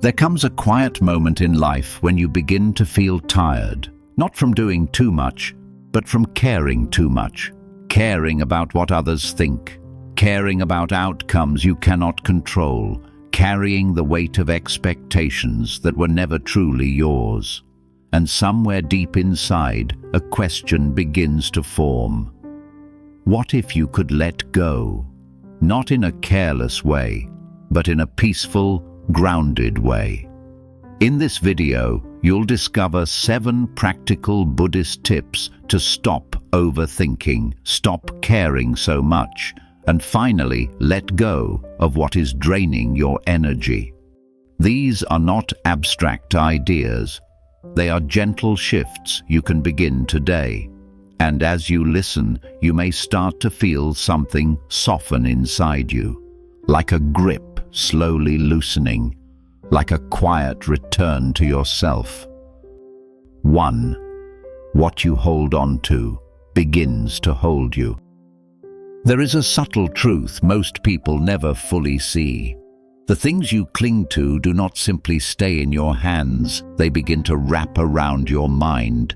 There comes a quiet moment in life when you begin to feel tired, not from doing too much, but from caring too much. Caring about what others think, caring about outcomes you cannot control, carrying the weight of expectations that were never truly yours. And somewhere deep inside, a question begins to form. What if you could let go? Not in a careless way, but in a peaceful, grounded way. In this video, you'll discover 7 practical Buddhist tips to stop overthinking, stop caring so much, and finally let go of what is draining your energy. These are not abstract ideas. They are gentle shifts you can begin today. And as you listen, you may start to feel something soften inside you, like a grip slowly loosening, like a quiet return to yourself. 1. What you hold on to begins to hold you. There is a subtle truth most people never fully see. The things you cling to do not simply stay in your hands, they begin to wrap around your mind.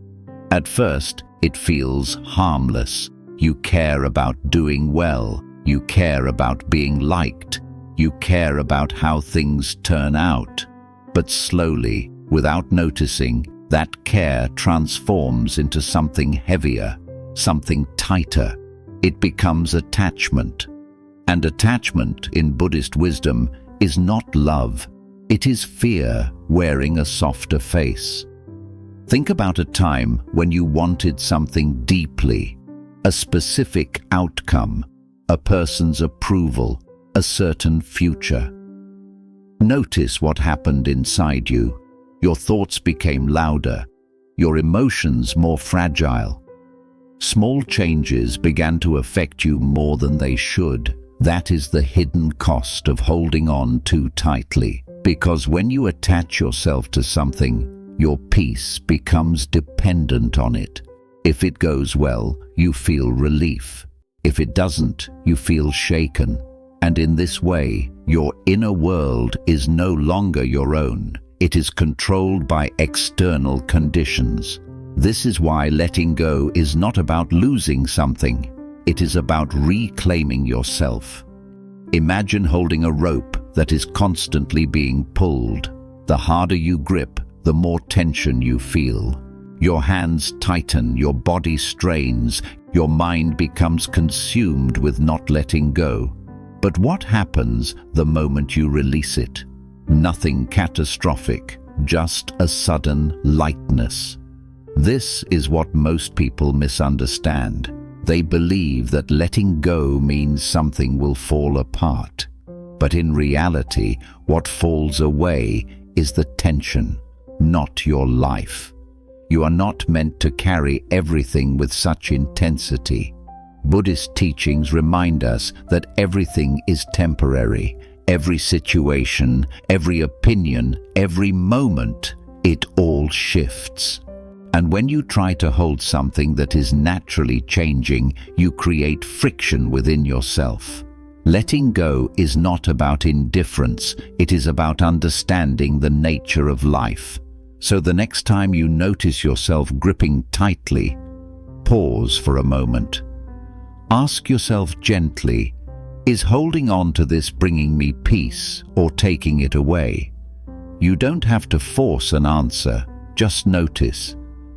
At first, it feels harmless. You care about doing well, you care about being liked, you care about how things turn out. But slowly, without noticing, that care transforms into something heavier, something tighter. It becomes attachment. And attachment, in Buddhist wisdom, is not love. It is fear wearing a softer face. Think about a time when you wanted something deeply, a specific outcome, a person's approval, a certain future. Notice what happened inside you. Your thoughts became louder, your emotions more fragile. Small changes began to affect you more than they should. That is the hidden cost of holding on too tightly. Because when you attach yourself to something, your peace becomes dependent on it. If it goes well, you feel relief. If it doesn't, you feel shaken. And in this way, your inner world is no longer your own. It is controlled by external conditions. This is why letting go is not about losing something. It is about reclaiming yourself. Imagine holding a rope that is constantly being pulled. The harder you grip, the more tension you feel. Your hands tighten, your body strains, your mind becomes consumed with not letting go. But what happens the moment you release it? Nothing catastrophic, just a sudden lightness. This is what most people misunderstand. They believe that letting go means something will fall apart. But in reality, what falls away is the tension, not your life. You are not meant to carry everything with such intensity. Buddhist teachings remind us that everything is temporary. Every situation, every opinion, every moment, it all shifts. And when you try to hold something that is naturally changing, you create friction within yourself. Letting go is not about indifference, it is about understanding the nature of life. So the next time you notice yourself gripping tightly, pause for a moment. Ask yourself gently, is holding on to this bringing me peace or taking it away? You don't have to force an answer, just notice,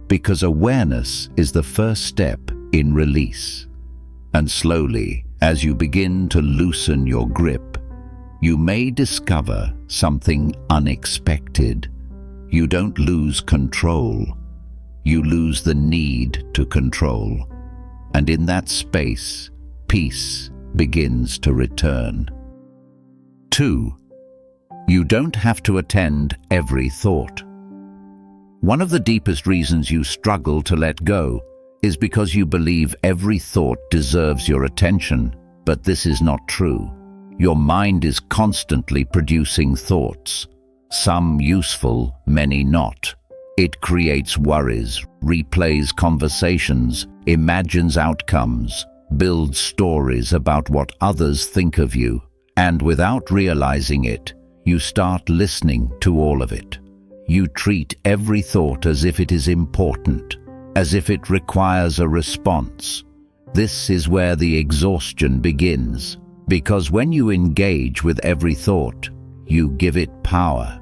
because awareness is the first step in release. And slowly, as you begin to loosen your grip, you may discover something unexpected. You don't lose control, you lose the need to control. And in that space, peace begins to return. 2. You don't have to attend every thought. One of the deepest reasons you struggle to let go is because you believe every thought deserves your attention, but this is not true. Your mind is constantly producing thoughts, some useful, many not. It creates worries, replays conversations, imagines outcomes, builds stories about what others think of you, and without realizing it, You start listening to all of it. You treat every thought as if it is important, as if it requires a response. This is where the exhaustion begins, because when you engage with every thought, you give it power.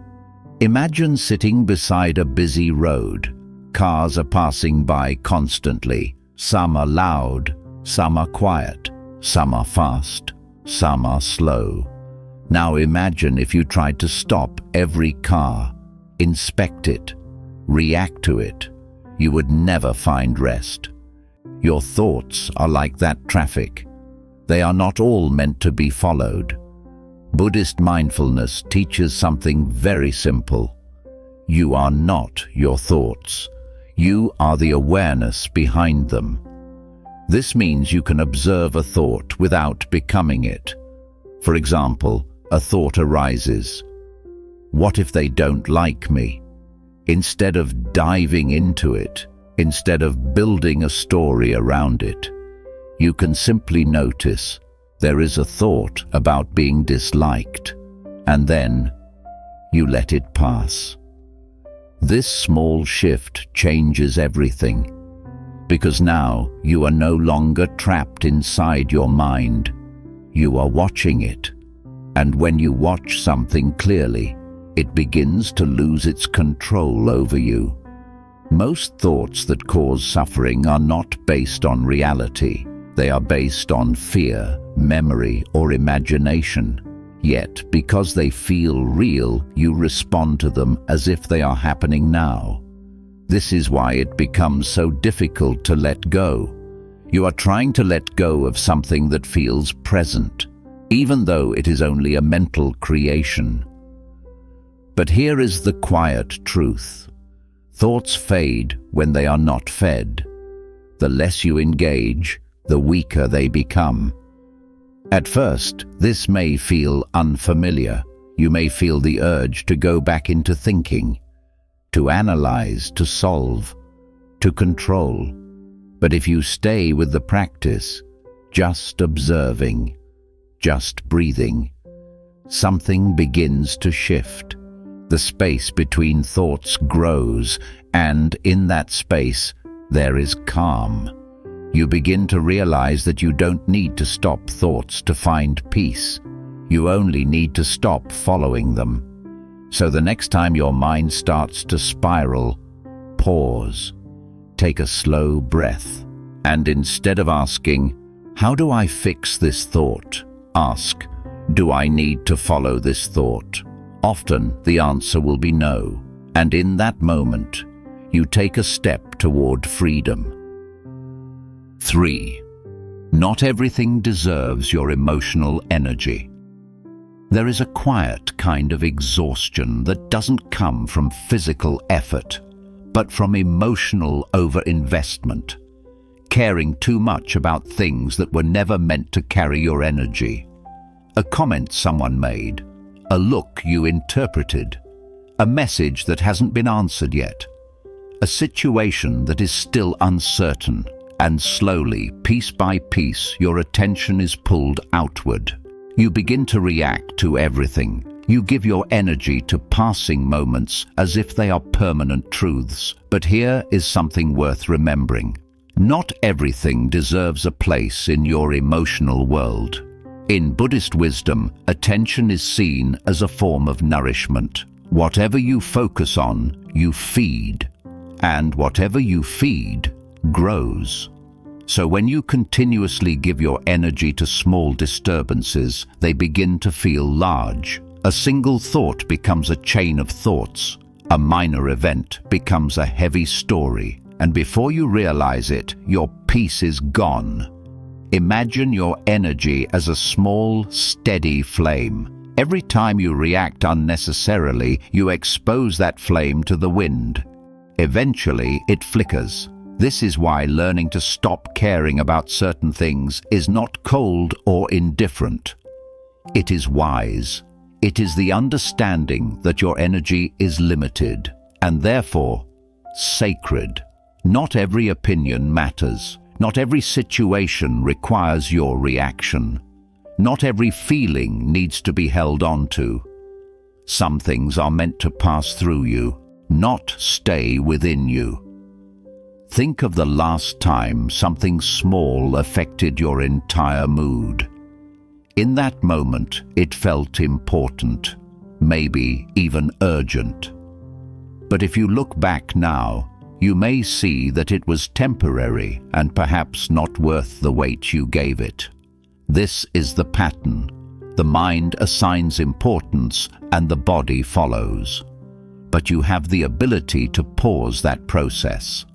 Imagine sitting beside a busy road. Cars are passing by constantly. Some are loud, some are quiet, some are fast, some are slow. Now imagine if you tried to stop every car, inspect it, react to it. You would never find rest. Your thoughts are like that traffic. They are not all meant to be followed. Buddhist mindfulness teaches something very simple. You are not your thoughts. You are the awareness behind them. This means you can observe a thought without becoming it. For example, a thought arises. What if they don't like me? Instead of diving into it, instead of building a story around it, you can simply notice there is a thought about being disliked, and then you let it pass. This small shift changes everything, because now you are no longer trapped inside your mind. You are watching it, and when you watch something clearly, it begins to lose its control over you. Most thoughts that cause suffering are not based on reality. They are based on fear, memory, or imagination. Yet, because they feel real, you respond to them as if they are happening now. This is why it becomes so difficult to let go. You are trying to let go of something that feels present, even though it is only a mental creation. But here is the quiet truth. Thoughts fade when they are not fed. The less you engage, the weaker they become. At first, this may feel unfamiliar. You may feel the urge to go back into thinking, to analyze, to solve, to control. But if you stay with the practice, just observing, just breathing, something begins to shift. The space between thoughts grows, and in that space, there is calm. You begin to realize that you don't need to stop thoughts to find peace. You only need to stop following them. So the next time your mind starts to spiral, pause, take a slow breath, and instead of asking, "How do I fix this thought?" ask, "Do I need to follow this thought?" Often the answer will be no, and in that moment, you take a step toward freedom. 3. Not everything deserves your emotional energy. There is a quiet kind of exhaustion that doesn't come from physical effort, but from emotional overinvestment, caring too much about things that were never meant to carry your energy. A comment someone made, a look you interpreted, a message that hasn't been answered yet, a situation that is still uncertain, and slowly, piece by piece, your attention is pulled outward. You begin to react to everything. You give your energy to passing moments as if they are permanent truths. But here is something worth remembering. Not everything deserves a place in your emotional world. In Buddhist wisdom, attention is seen as a form of nourishment. Whatever you focus on, you feed. And whatever you feed, grows. So when you continuously give your energy to small disturbances, they begin to feel large. A single thought becomes a chain of thoughts. A minor event becomes a heavy story. And before you realize it, your peace is gone. Imagine your energy as a small, steady flame. Every time you react unnecessarily, you expose that flame to the wind. Eventually, it flickers. This is why learning to stop caring about certain things is not cold or indifferent. It is wise. It is the understanding that your energy is limited and therefore sacred. Not every opinion matters. Not every situation requires your reaction. Not every feeling needs to be held on to. Some things are meant to pass through you, not stay within you. Think of the last time something small affected your entire mood. In that moment, it felt important, maybe even urgent. But if you look back now, you may see that it was temporary and perhaps not worth the weight you gave it. This is the pattern. The mind assigns importance and the body follows. But you have the ability to pause that process.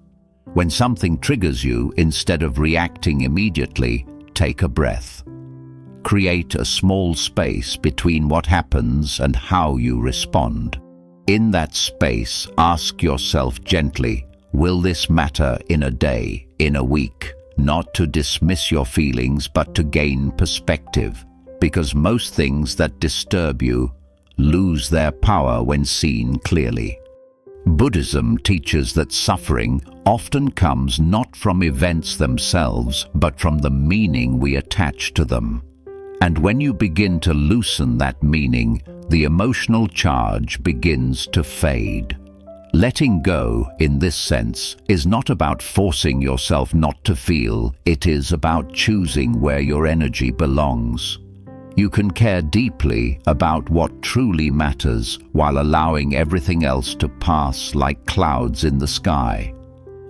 When something triggers you, instead of reacting immediately, take a breath. Create a small space between what happens and how you respond. In that space, ask yourself gently, will this matter in a day, in a week? Not to dismiss your feelings, but to gain perspective. Because most things that disturb you lose their power when seen clearly. Buddhism teaches that suffering often comes not from events themselves, but from the meaning we attach to them. And when you begin to loosen that meaning, the emotional charge begins to fade. Letting go, in this sense, is not about forcing yourself not to feel, it is about choosing where your energy belongs. You can care deeply about what truly matters while allowing everything else to pass like clouds in the sky.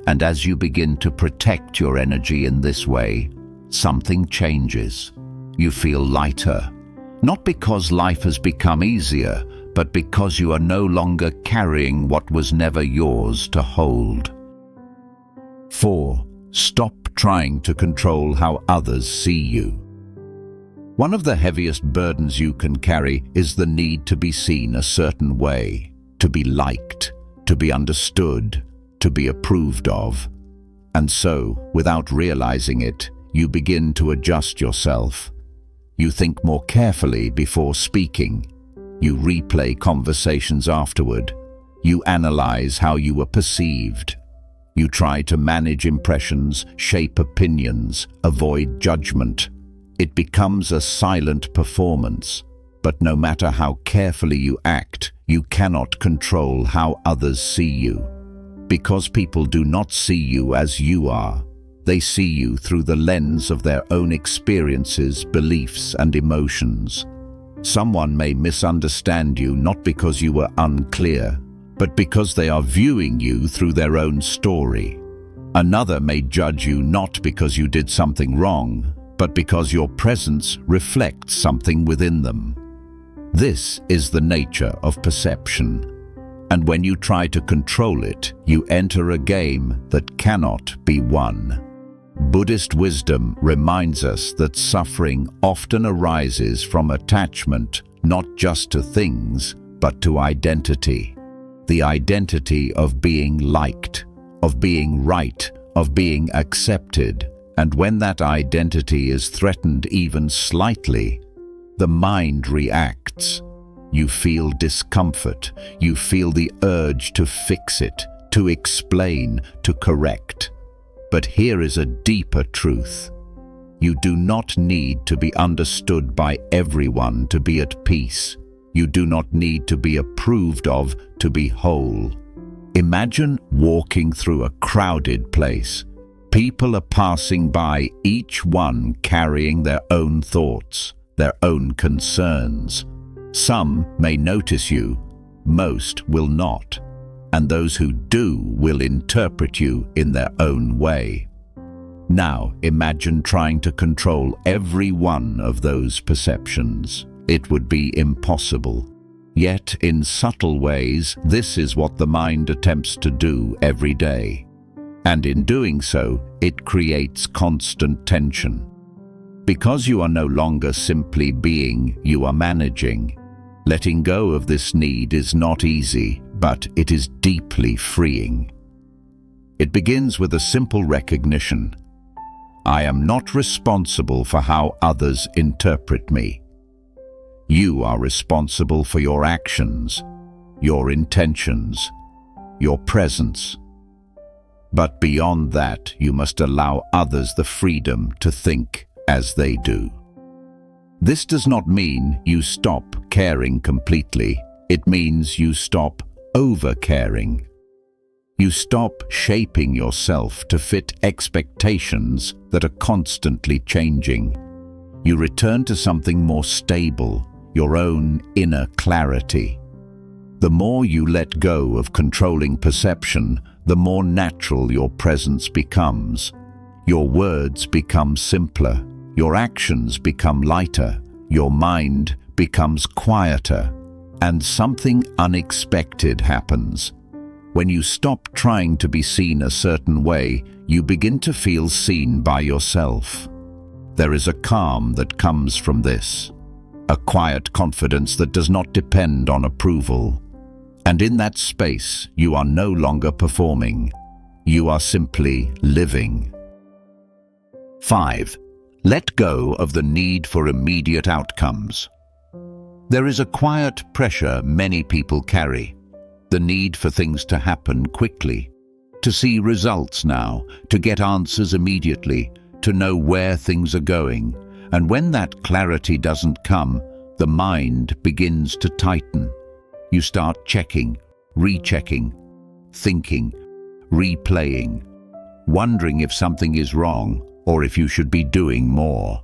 And as you begin to protect your energy in this way, something changes. You feel lighter, not because life has become easier, but because you are no longer carrying what was never yours to hold. 4. Stop trying to control how others see you. One of the heaviest burdens you can carry is the need to be seen a certain way, to be liked, to be understood, to be approved of. And so, without realizing it, you begin to adjust yourself. You think more carefully before speaking. You replay conversations afterward. You analyze how you were perceived. You try to manage impressions, shape opinions, avoid judgment. It becomes a silent performance, but no matter how carefully you act, you cannot control how others see you. Because people do not see you as you are. They see you through the lens of their own experiences, beliefs, and emotions. Someone may misunderstand you not because you were unclear, but because they are viewing you through their own story. Another may judge you not because you did something wrong, but because your presence reflects something within them. This is the nature of perception. And when you try to control it, you enter a game that cannot be won. Buddhist wisdom reminds us that suffering often arises from attachment, not just to things, but to identity. The identity of being liked, of being right, of being accepted. And when that identity is threatened even slightly, the mind reacts. You feel discomfort. You feel the urge to fix it, to explain, to correct. But here is a deeper truth. You do not need to be understood by everyone to be at peace. You do not need to be approved of to be whole. Imagine walking through a crowded place. People are passing by, each one carrying their own thoughts, their own concerns. Some may notice you, most will not, and those who do will interpret you in their own way. Now imagine trying to control every one of those perceptions. It would be impossible. Yet in subtle ways, this is what the mind attempts to do every day. And in doing so, it creates constant tension. Because you are no longer simply being, you are managing. Letting go of this need is not easy, but it is deeply freeing. It begins with a simple recognition. I am not responsible for how others interpret me. You are responsible for your actions, your intentions, your presence. But beyond that, you must allow others the freedom to think as they do. This does not mean you stop caring completely. It means you stop over-caring. You stop shaping yourself to fit expectations that are constantly changing. You return to something more stable, your own inner clarity. The more you let go of controlling perception, the more natural your presence becomes. Your words become simpler, your actions become lighter, your mind becomes quieter, and something unexpected happens. When you stop trying to be seen a certain way, you begin to feel seen by yourself. There is a calm that comes from this, a quiet confidence that does not depend on approval. And in that space, you are no longer performing. You are simply living. 5. Let go of the need for immediate outcomes. There is a quiet pressure many people carry. The need for things to happen quickly, to see results now, to get answers immediately, to know where things are going. And when that clarity doesn't come, the mind begins to tighten. You start checking, rechecking, thinking, replaying, wondering if something is wrong or if you should be doing more.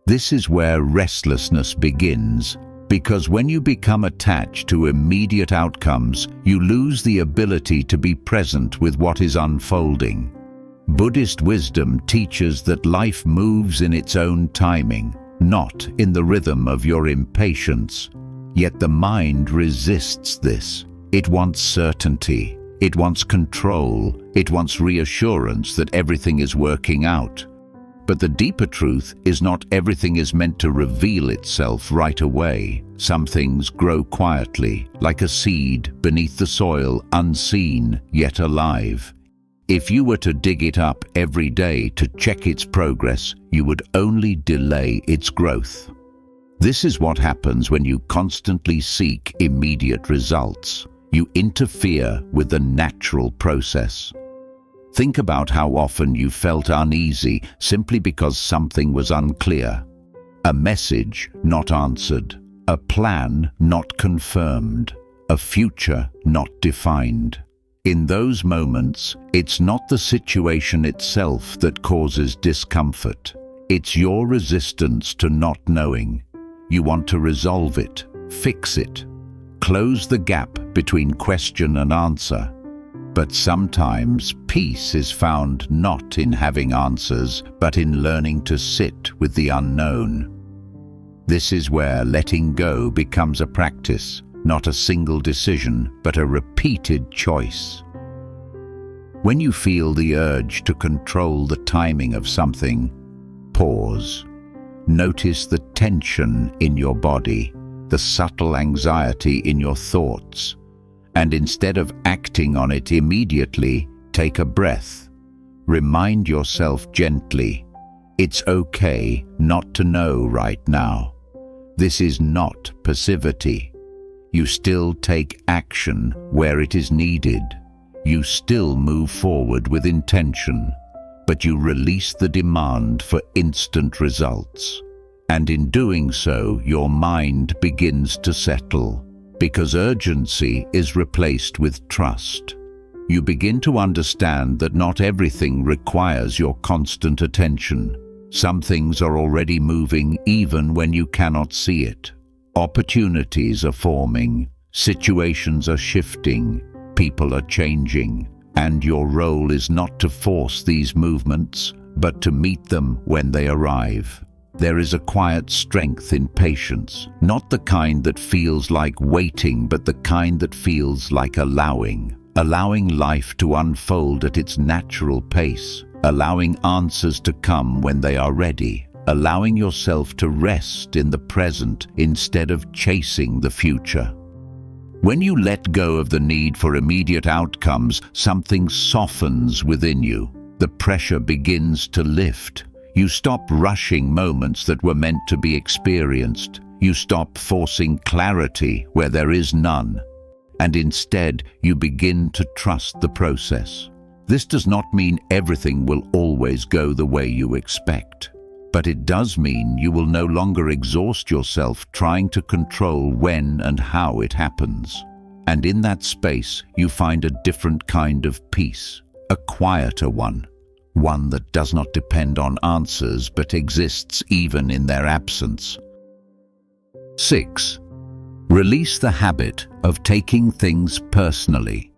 This is where restlessness begins, because when you become attached to immediate outcomes, you lose the ability to be present with what is unfolding. Buddhist wisdom teaches that life moves in its own timing, not in the rhythm of your impatience. Yet the mind resists this. It wants certainty, it wants control, it wants reassurance that everything is working out. But the deeper truth is not everything is meant to reveal itself right away. Some things grow quietly, like a seed beneath the soil, unseen yet alive. If you were to dig it up every day to check its progress, you would only delay its growth. This is what happens when you constantly seek immediate results. You interfere with the natural process. Think about how often you felt uneasy simply because something was unclear. A message not answered, a plan not confirmed, a future not defined. In those moments, it's not the situation itself that causes discomfort. It's your resistance to not knowing. You want to resolve it, fix it, close the gap between question and answer. But sometimes peace is found not in having answers, but in learning to sit with the unknown. This is where letting go becomes a practice, not a single decision, but a repeated choice. When you feel the urge to control the timing of something, pause. Notice the tension in your body, the subtle anxiety in your thoughts. And instead of acting on it immediately, take a breath. Remind yourself gently, it's okay not to know right now. This is not passivity. You still take action where it is needed. You still move forward with intention, but you release the demand for instant results. And in doing so, your mind begins to settle. Because urgency is replaced with trust. You begin to understand that not everything requires your constant attention. Some things are already moving even when you cannot see it. Opportunities are forming, situations are shifting, people are changing, and your role is not to force these movements, but to meet them when they arrive. There is a quiet strength in patience, not the kind that feels like waiting, but the kind that feels like allowing life to unfold at its natural pace, allowing answers to come when they are ready, allowing yourself to rest in the present instead of chasing the future. When you let go of the need for immediate outcomes, something softens within you. The pressure begins to lift. You stop rushing moments that were meant to be experienced. You stop forcing clarity where there is none. And instead, you begin to trust the process. This does not mean everything will always go the way you expect. But it does mean you will no longer exhaust yourself trying to control when and how it happens. And in that space, you find a different kind of peace, a quieter one that does not depend on answers but exists even in their absence. 6. Release the habit of taking things personally.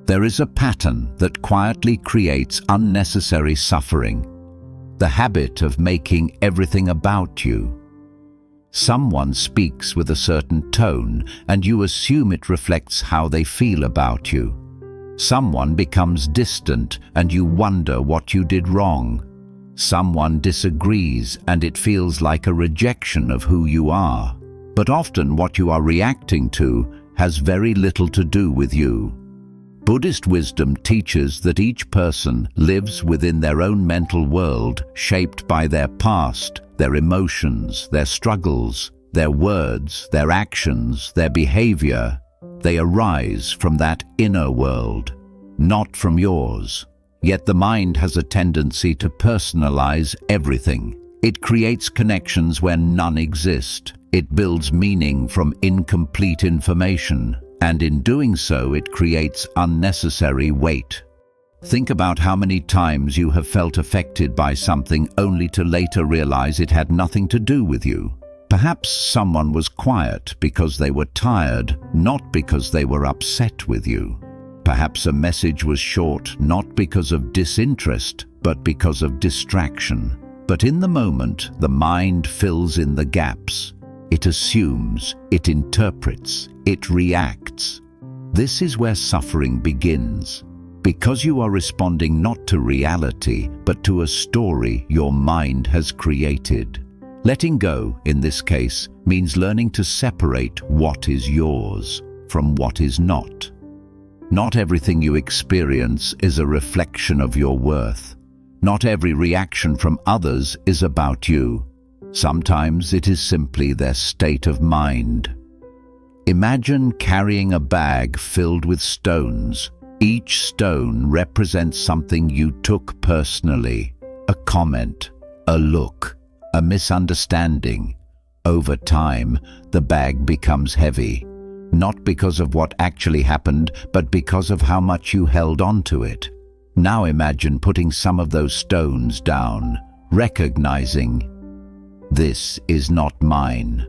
There is a pattern that quietly creates unnecessary suffering, the habit of making everything about you. Someone speaks with a certain tone, and you assume it reflects how they feel about you. Someone becomes distant, and you wonder what you did wrong. Someone disagrees, and it feels like a rejection of who you are. But often what you are reacting to has very little to do with you. Buddhist wisdom teaches that each person lives within their own mental world, shaped by their past, their emotions, their struggles, their words, their actions, their behavior. They arise from that inner world, not from yours. Yet the mind has a tendency to personalize everything. It creates connections where none exist. It builds meaning from incomplete information, and in doing so it creates unnecessary weight. Think about how many times you have felt affected by something only to later realize it had nothing to do with you. Perhaps someone was quiet because they were tired, not because they were upset with you. Perhaps a message was short not because of disinterest, but because of distraction. But in the moment, the mind fills in the gaps. It assumes, it interprets, it reacts. This is where suffering begins. Because you are responding not to reality, but to a story your mind has created. Letting go, in this case, means learning to separate what is yours from what is not. Not everything you experience is a reflection of your worth. Not every reaction from others is about you. Sometimes it is simply their state of mind. Imagine carrying a bag filled with stones. Each stone represents something you took personally, a comment, a look, a misunderstanding. Over time, the bag becomes heavy, not because of what actually happened, but because of how much you held on to it. Now imagine putting some of those stones down, recognizing, this is not mine.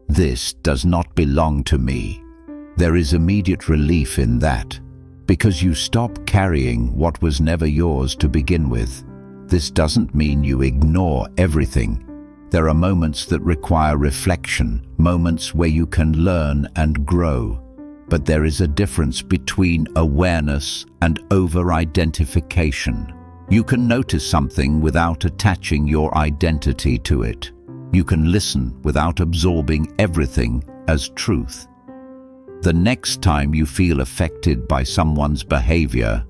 This does not belong to me. There is immediate relief in that, because you stop carrying what was never yours to begin with. This doesn't mean you ignore everything. There are moments that require reflection, moments where you can learn and grow. But there is a difference between awareness and over-identification. You can notice something without attaching your identity to it. You can listen without absorbing everything as truth. The next time you feel affected by someone's behavior,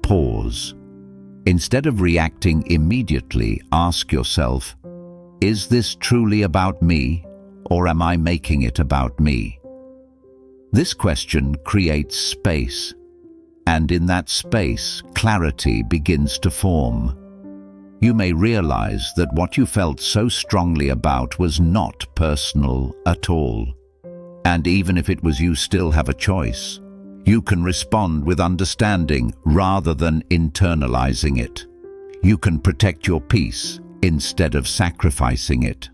pause. Instead of reacting immediately, ask yourself, is this truly about me, or am I making it about me? This question creates space, and in that space, clarity begins to form. You may realize that what you felt so strongly about was not personal at all. And even if it was, you still have a choice. You can respond with understanding rather than internalizing it. You can protect your peace instead of sacrificing it.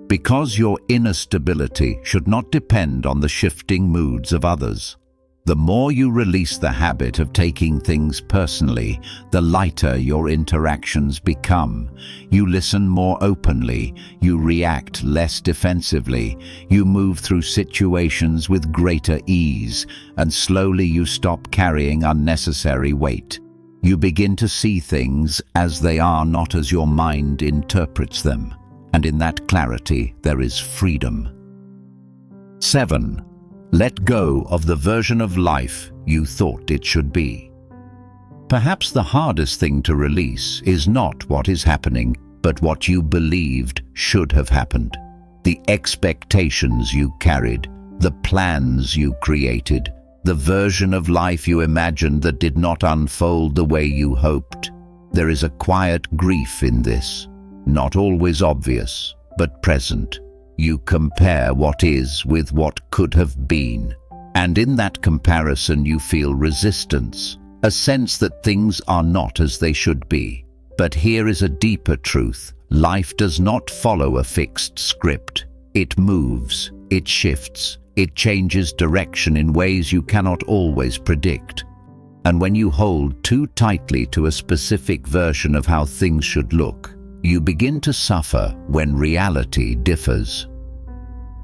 Because your inner stability should not depend on the shifting moods of others. The more you release the habit of taking things personally, the lighter your interactions become. You listen more openly, you react less defensively, you move through situations with greater ease, and slowly you stop carrying unnecessary weight. You begin to see things as they are, not as your mind interprets them. And in that clarity, there is freedom. 7. Let go of the version of life you thought it should be. Perhaps the hardest thing to release is not what is happening, but what you believed should have happened. The expectations you carried, the plans you created, the version of life you imagined that did not unfold the way you hoped. There is a quiet grief in this. not always obvious, but present. You compare what is with what could have been. And in that comparison you feel resistance, a sense that things are not as they should be. But here is a deeper truth. Life does not follow a fixed script. It moves, it shifts, it changes direction in ways you cannot always predict. And when you hold too tightly to a specific version of how things should look, you begin to suffer when reality differs.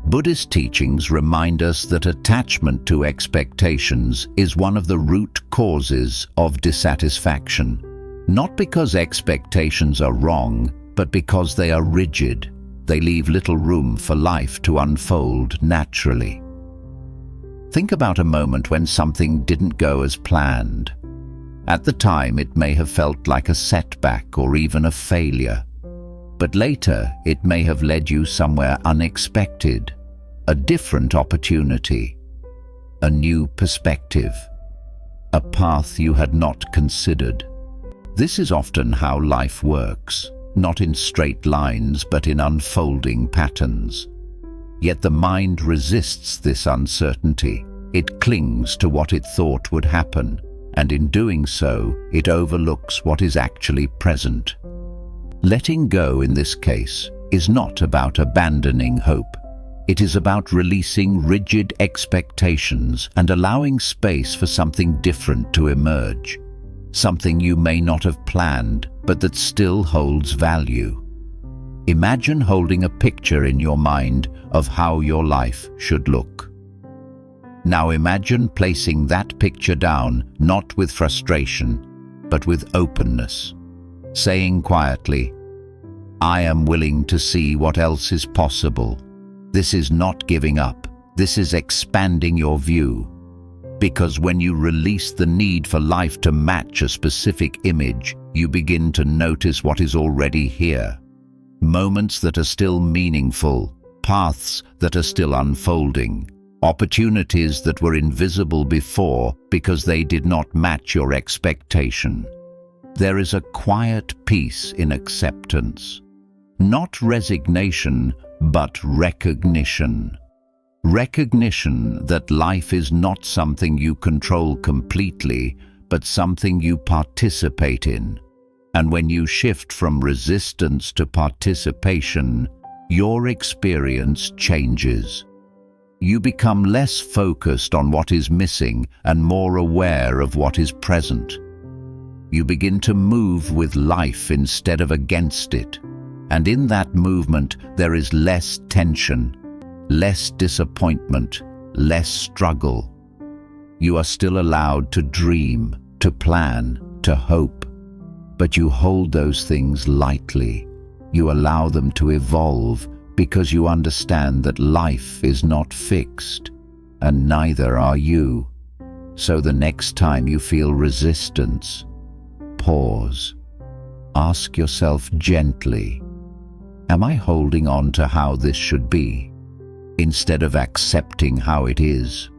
Buddhist teachings remind us that attachment to expectations is one of the root causes of dissatisfaction. Not because expectations are wrong, but because they are rigid. They leave little room for life to unfold naturally. Think about a moment when something didn't go as planned. At the time, it may have felt like a setback or even a failure. But later, it may have led you somewhere unexpected, a different opportunity, a new perspective, a path you had not considered. This is often how life works, not in straight lines, but in unfolding patterns. Yet the mind resists this uncertainty. It clings to what it thought would happen, and in doing so, it overlooks what is actually present. Letting go in this case is not about abandoning hope. It is about releasing rigid expectations and allowing space for something different to emerge. Something you may not have planned, but that still holds value. Imagine holding a picture in your mind of how your life should look. Now imagine placing that picture down, not with frustration, but with openness, saying quietly, "I am willing to see what else is possible." This is not giving up. This is expanding your view. Because when you release the need for life to match a specific image, you begin to notice what is already here. Moments that are still meaningful, paths that are still unfolding, opportunities that were invisible before because they did not match your expectation. There is a quiet peace in acceptance. Not resignation, but recognition. Recognition that life is not something you control completely, but something you participate in. And when you shift from resistance to participation, your experience changes. You become less focused on what is missing and more aware of what is present. You begin to move with life instead of against it. And in that movement, there is less tension, less disappointment, less struggle. You are still allowed to dream, to plan, to hope. But you hold those things lightly. You allow them to evolve because you understand that life is not fixed, and neither are you. So the next time you feel resistance, pause. Ask yourself gently, am I holding on to how this should be, instead of accepting how it is?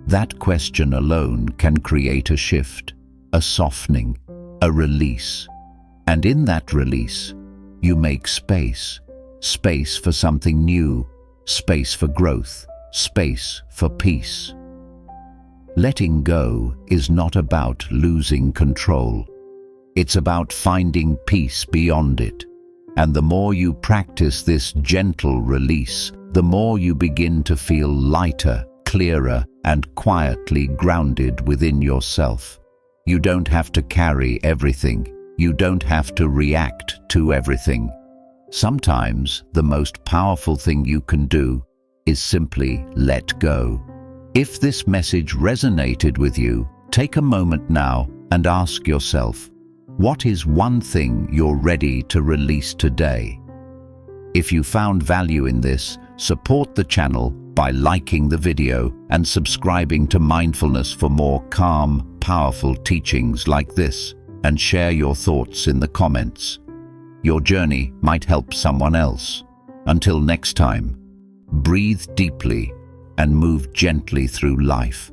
That question alone can create a shift, a softening, a release. And in that release, you make space. Space for something new, space for growth, space for peace. Letting go is not about losing control. It's about finding peace beyond it. And the more you practice this gentle release, the more you begin to feel lighter, clearer, and quietly grounded within yourself. You don't have to carry everything. You don't have to react to everything. Sometimes the most powerful thing you can do is simply let go. If this message resonated with you, take a moment now and ask yourself, what is one thing you're ready to release today? If you found value in this, support the channel by liking the video and subscribing to Mindfulness for more calm, powerful teachings like this, and share your thoughts in the comments. Your journey might help someone else. Until next time, breathe deeply and move gently through life.